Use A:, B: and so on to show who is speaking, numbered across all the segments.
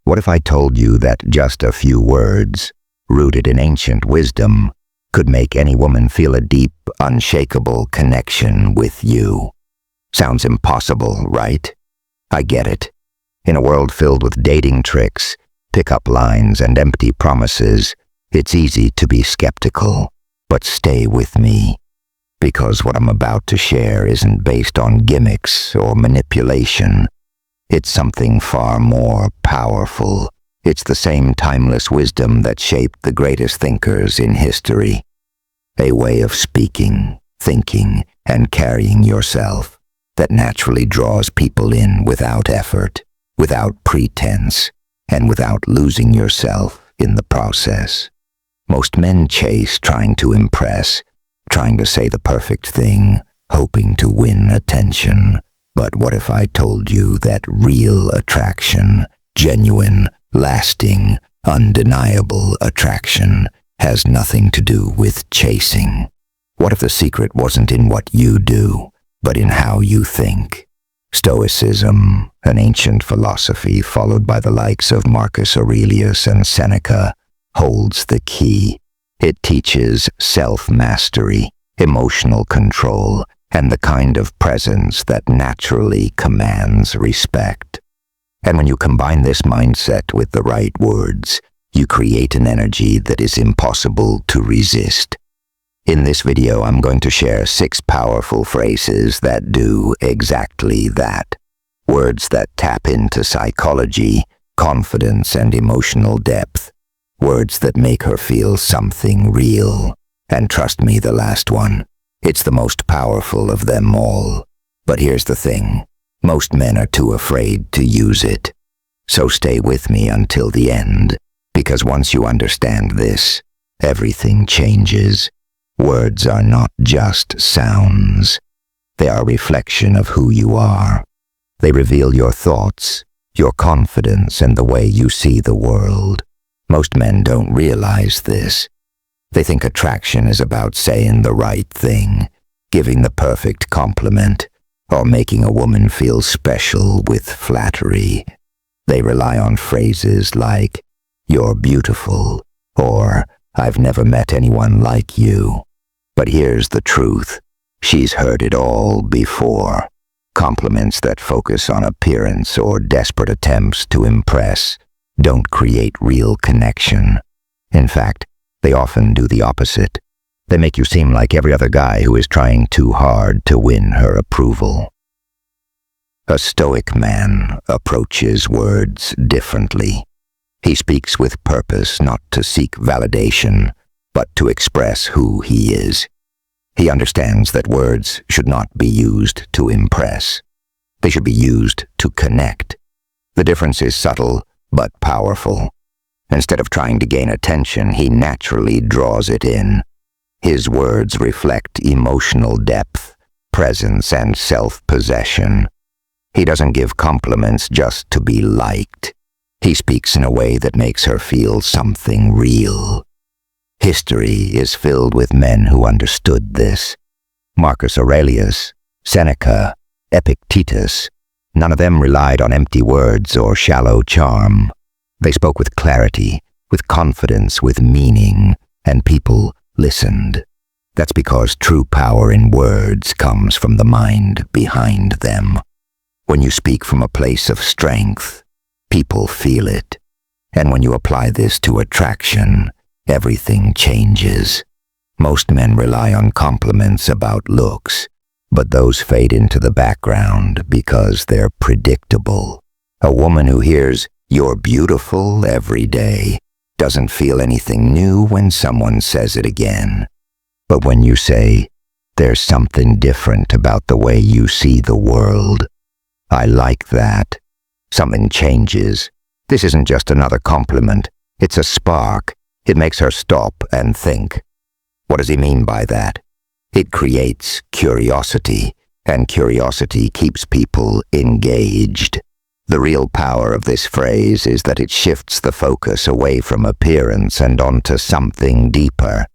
A: What if I told you that just a few words, rooted in ancient wisdom, could make any woman feel a deep, unshakable connection with you? Sounds impossible, right? I get it. In a world filled with dating tricks, pickup lines, and empty promises, it's easy to be skeptical. But stay with me, because what I'm about to share isn't based on gimmicks or manipulation. It's something far more powerful. It's the same timeless wisdom that shaped the greatest thinkers in history. A way of speaking, thinking, and carrying yourself that naturally draws people in without effort, without pretense, and without losing yourself in the process. Most men chase trying to impress, trying to say the perfect thing, hoping to win attention. But what if I told you that real attraction, genuine, lasting, undeniable attraction, has nothing to do with chasing? What if the secret wasn't in what you do, but in how you think? Stoicism, an ancient philosophy followed by the likes of Marcus Aurelius and Seneca, holds the key. It teaches self-mastery, emotional control, and the kind of presence that naturally commands respect. And when you combine this mindset with the right words, you create an energy that is impossible to resist. In this video, I'm going to share 6 powerful phrases that do exactly that. Words that tap into psychology, confidence, and emotional depth. Words that make her feel something real. And trust me, the last one, it's the most powerful of them all. But here's the thing, most men are too afraid to use it. So stay with me until the end, because once you understand this, everything changes. Words are not just sounds. They are a reflection of who you are. They reveal your thoughts, your confidence, and the way you see the world. Most men don't realize this. They think attraction is about saying the right thing, giving the perfect compliment, or making a woman feel special with flattery. They rely on phrases like, "You're beautiful," or "I've never met anyone like you." But here's the truth. She's heard it all before. Compliments that focus on appearance or desperate attempts to impress don't create real connection. In fact, they often do the opposite. They make you seem like every other guy who is trying too hard to win her approval. A Stoic man approaches words differently. He speaks with purpose, not to seek validation, but to express who he is. He understands that words should not be used to impress. They should be used to connect. The difference is subtle, but powerful. Instead of trying to gain attention, he naturally draws it in. His words reflect emotional depth, presence, and self-possession. He doesn't give compliments just to be liked. He speaks in a way that makes her feel something real. History is filled with men who understood this. Marcus Aurelius, Seneca, Epictetus, none of them relied on empty words or shallow charm. They spoke with clarity, with confidence, with meaning, and people listened. That's because true power in words comes from the mind behind them. When you speak from a place of strength, people feel it. And when you apply this to attraction, everything changes. Most men rely on compliments about looks, but those fade into the background because they're predictable. A woman who hears, "You're beautiful," every day doesn't feel anything new when someone says it again. But when you say, "There's something different about the way you see the world," "I like that," something changes. This isn't just another compliment. It's a spark. It makes her stop and think. What does he mean by that? It creates curiosity, and curiosity keeps people engaged. The real power of this phrase is that it shifts the focus away from appearance and onto something deeper.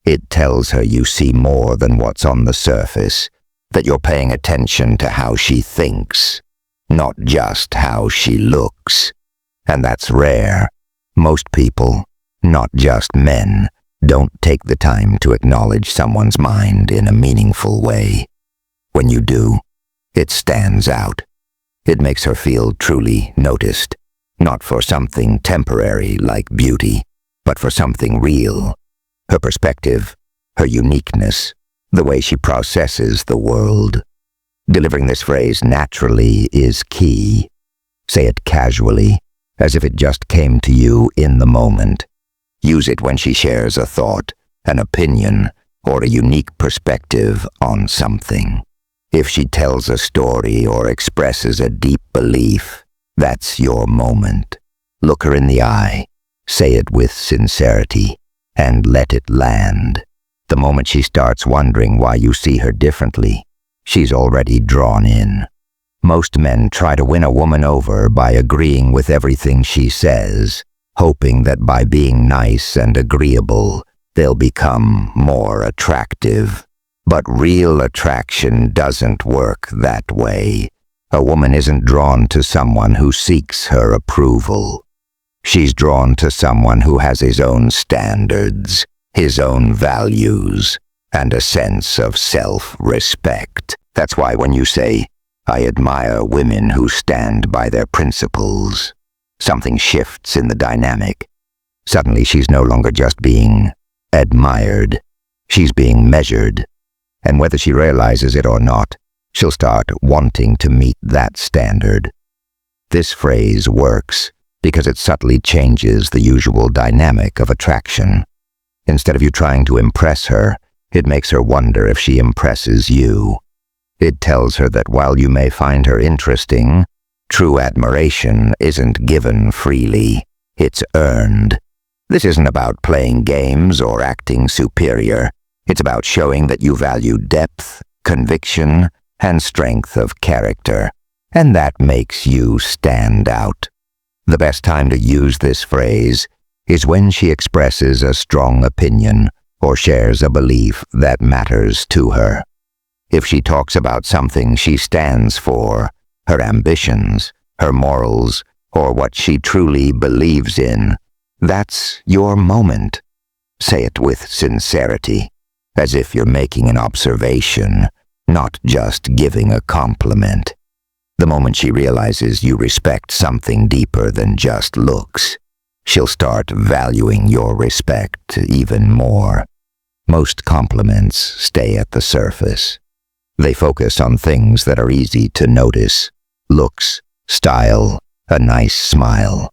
A: It tells her you see more than what's on the surface, that you're paying attention to how she thinks, not just how she looks. and that's rare. Most people, not just men, don't take the time to acknowledge someone's mind in a meaningful way. When you do, it stands out. It makes her feel truly noticed, not for something temporary like beauty, but for something real. Her perspective, her uniqueness, the way she processes the world. Delivering this phrase naturally is key. Say it casually, as if it just came to you in the moment. Use it when she shares a thought, an opinion, or a unique perspective on something. If she tells a story or expresses a deep belief, that's your moment. Look her in the eye, say it with sincerity, and let it land. The moment she starts wondering why you see her differently, she's already drawn in. Most men try to win a woman over by agreeing with everything she says, hoping that by being nice and agreeable, they'll become more attractive. But real attraction doesn't work that way. A woman isn't drawn to someone who seeks her approval. She's drawn to someone who has his own standards, his own values, and a sense of self-respect. That's why when you say, "I admire women who stand by their principles," something shifts in the dynamic. Suddenly she's no longer just being admired, she's being measured. And whether she realizes it or not, she'll start wanting to meet that standard. This phrase works because it subtly changes the usual dynamic of attraction. Instead of you trying to impress her, it makes her wonder if she impresses you. It tells her that while you may find her interesting, true admiration isn't given freely, it's earned. This isn't about playing games or acting superior. It's about showing that you value depth, conviction, and strength of character, and that makes you stand out. The best time to use this phrase is when she expresses a strong opinion or shares a belief that matters to her. If she talks about something she stands for, her ambitions, her morals, or what she truly believes in, that's your moment. Say it with sincerity, as if you're making an observation, not just giving a compliment. The moment she realizes you respect something deeper than just looks, she'll start valuing your respect even more. Most compliments stay at the surface. They focus on things that are easy to notice: looks, style, a nice smile.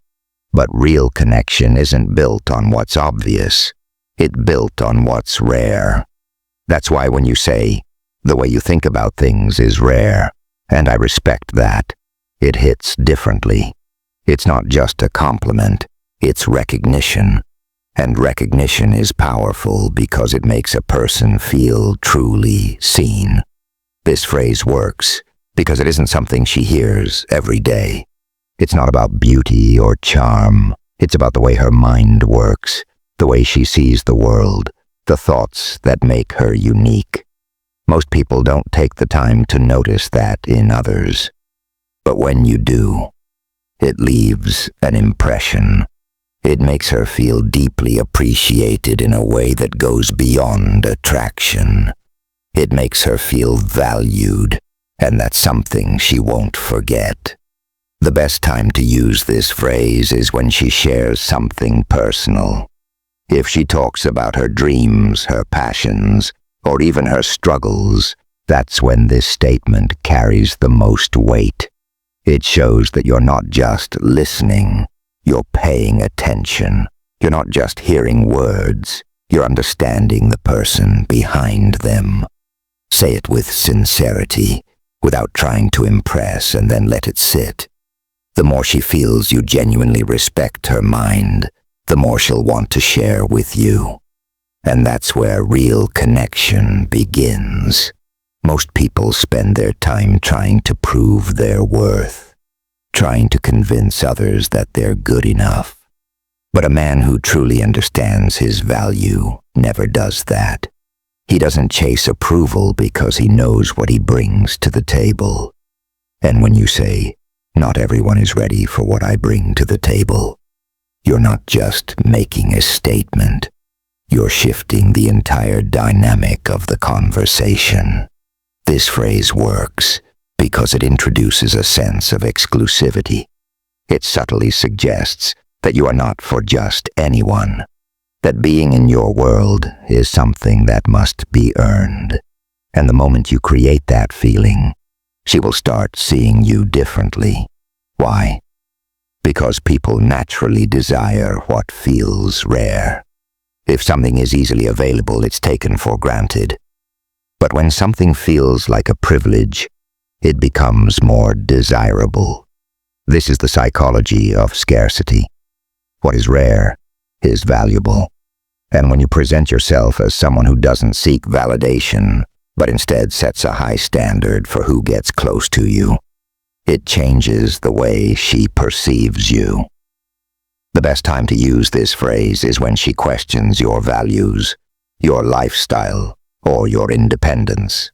A: But real connection isn't built on what's obvious. It's built on what's rare. That's why when you say, "The way you think about things is rare, and I respect that," it hits differently. It's not just a compliment, it's recognition. And recognition is powerful because it makes a person feel truly seen. This phrase works because it isn't something she hears every day. It's not about beauty or charm. It's about the way her mind works, the way she sees the world, the thoughts that make her unique. Most people don't take the time to notice that in others. But when you do, it leaves an impression. It makes her feel deeply appreciated in a way that goes beyond attraction. It makes her feel valued, and that's something she won't forget. The best time to use this phrase is when she shares something personal. If she talks about her dreams, her passions, or even her struggles, that's when this statement carries the most weight. It shows that you're not just listening, you're paying attention. You're not just hearing words, you're understanding the person behind them. Say it with sincerity, without trying to impress, and then let it sit. The more she feels you genuinely respect her mind, the more she'll want to share with you. And that's where real connection begins. Most people spend their time trying to prove their worth, trying to convince others that they're good enough. But a man who truly understands his value never does that. He doesn't chase approval because he knows what he brings to the table. And when you say, Not everyone is ready for what I bring to the table. You're not just making a statement. You're shifting the entire dynamic of the conversation. This phrase works because it introduces a sense of exclusivity. It subtly suggests that you are not for just anyone, that being in your world is something that must be earned. And the moment you create that feeling, she will start seeing you differently. Why? Because people naturally desire what feels rare. If something is easily available, it's taken for granted. But when something feels like a privilege, it becomes more desirable. This is the psychology of scarcity. What is rare is valuable. And when you present yourself as someone who doesn't seek validation, but instead sets a high standard for who gets close to you, it changes the way she perceives you. The best time to use this phrase is when she questions your values, your lifestyle, or your independence.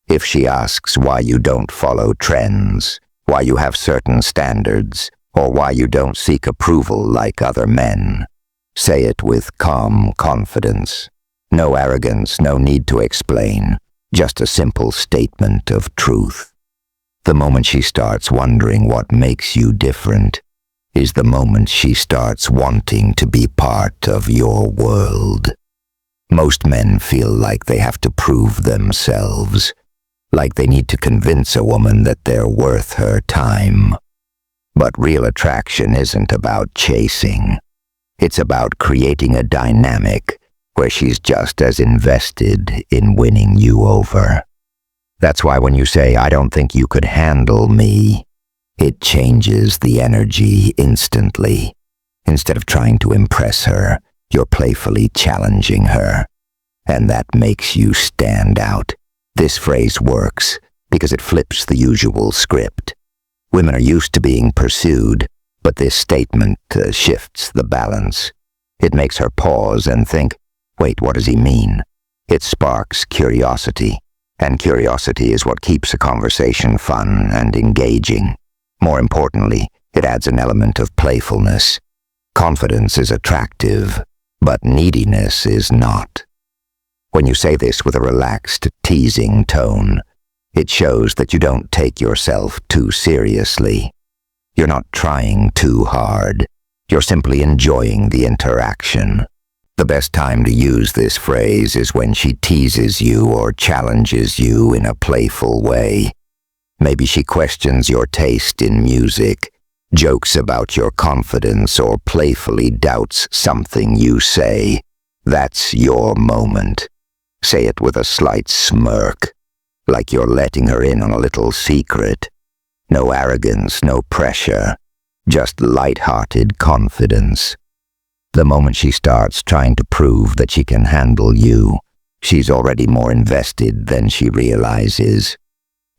A: If she asks why you don't follow trends, why you have certain standards, or why you don't seek approval like other men, say it with calm confidence. No arrogance, no need to explain, just a simple statement of truth. The moment she starts wondering what makes you different is the moment she starts wanting to be part of your world. Most men feel like they have to prove themselves, like they need to convince a woman that they're worth her time. But real attraction isn't about chasing. It's about creating a dynamic where she's just as invested in winning you over. That's why when you say, "I don't think you could handle me," it changes the energy instantly. Instead of trying to impress her, you're playfully challenging her. And that makes you stand out. This phrase works because it flips the usual script. Women are used to being pursued, but this statement shifts the balance. It makes her pause and think, wait, what does he mean? It sparks curiosity, and curiosity is what keeps a conversation fun and engaging. More importantly, it adds an element of playfulness. Confidence is attractive, but neediness is not. When you say this with a relaxed, teasing tone, it shows that you don't take yourself too seriously. You're not trying too hard. You're simply enjoying the interaction. The best time to use this phrase is when she teases you or challenges you in a playful way. Maybe she questions your taste in music, jokes about your confidence, or playfully doubts something you say. That's your moment. Say it with a slight smirk, like you're letting her in on a little secret. No arrogance, no pressure, just light-hearted confidence. The moment she starts trying to prove that she can handle you, she's already more invested than she realizes.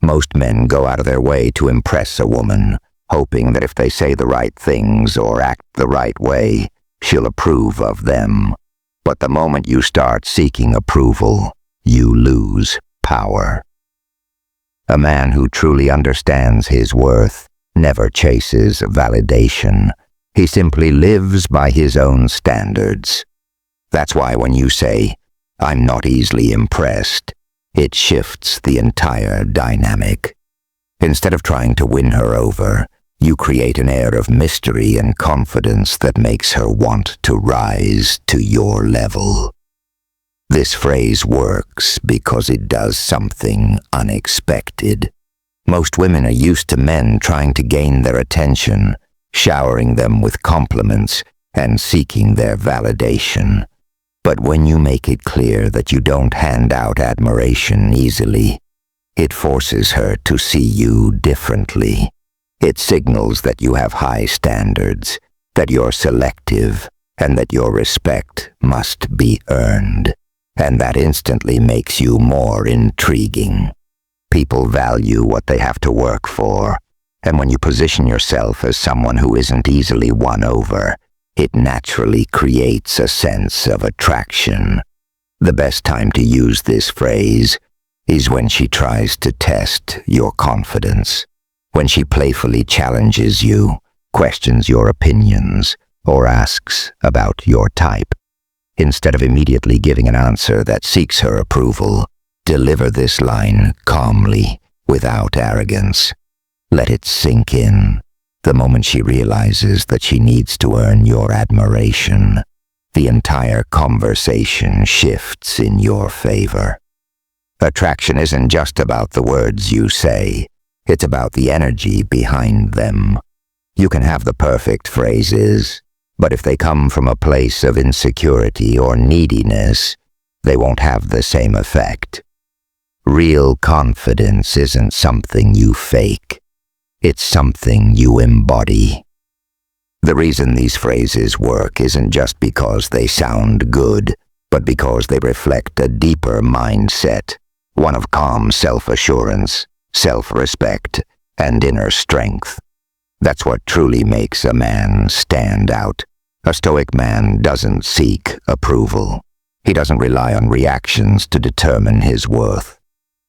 A: Most men go out of their way to impress a woman, hoping that if they say the right things or act the right way, she'll approve of them. But the moment you start seeking approval, you lose power. A man who truly understands his worth never chases validation. He simply lives by his own standards. That's why when you say, "I'm not easily impressed," it shifts the entire dynamic. Instead of trying to win her over, you create an air of mystery and confidence that makes her want to rise to your level. This phrase works because it does something unexpected. Most women are used to men trying to gain their attention, showering them with compliments and seeking their validation. But when you make it clear that you don't hand out admiration easily, it forces her to see you differently. It signals that you have high standards, that you're selective, and that your respect must be earned. And that instantly makes you more intriguing. People value what they have to work for, and when you position yourself as someone who isn't easily won over, it naturally creates a sense of attraction. The best time to use this phrase is when she tries to test your confidence, When she playfully challenges you, questions your opinions, or asks about your type. Instead of immediately giving an answer that seeks her approval, deliver this line calmly, without arrogance. Let it sink in. The moment she realizes that she needs to earn your admiration, the entire conversation shifts in your favor. Attraction isn't just about the words you say, it's about the energy behind them. You can have the perfect phrases, but if they come from a place of insecurity or neediness, they won't have the same effect. Real confidence isn't something you fake. It's something you embody. The reason these phrases work isn't just because they sound good, but because they reflect a deeper mindset, one of calm self-assurance, self-respect, and inner strength. That's what truly makes a man stand out. A Stoic man doesn't seek approval. He doesn't rely on reactions to determine his worth.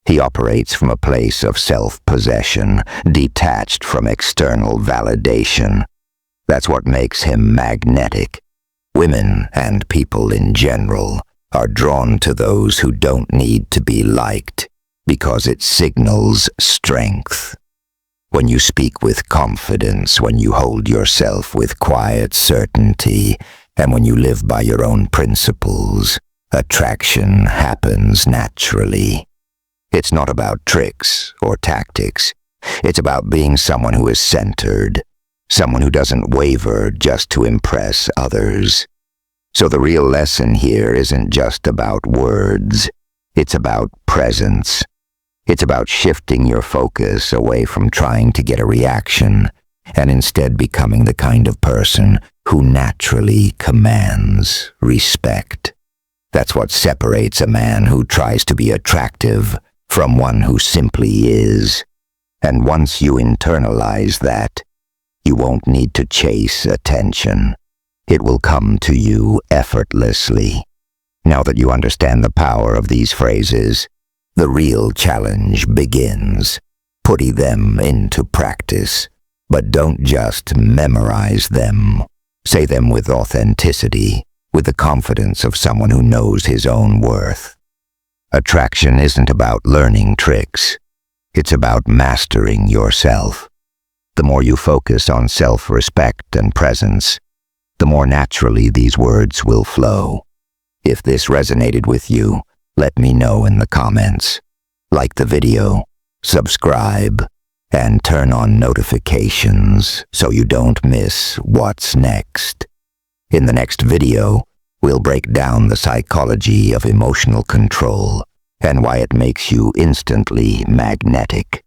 A: He operates from a place of self-possession, detached from external validation. That's what makes him magnetic. Women, and people in general, are drawn to those who don't need to be liked, because it signals strength. When you speak with confidence, when you hold yourself with quiet certainty, and when you live by your own principles, attraction happens naturally. It's not about tricks or tactics. It's about being someone who is centered, someone who doesn't waver just to impress others. So the real lesson here isn't just about words. It's about presence. It's about shifting your focus away from trying to get a reaction and instead becoming the kind of person who naturally commands respect. That's what separates a man who tries to be attractive from one who simply is. And once you internalize that, you won't need to chase attention. It will come to you effortlessly. Now that you understand the power of these phrases, the real challenge begins. Putting them into practice. But don't just memorize them. Say them with authenticity, with the confidence of someone who knows his own worth. Attraction isn't about learning tricks. It's about mastering yourself. The more you focus on self-respect and presence, the more naturally these words will flow. If this resonated with you, let me know in the comments. Like the video, subscribe, and turn on notifications so you don't miss what's next. In the next video, we'll break down the psychology of emotional control and why it makes you instantly magnetic.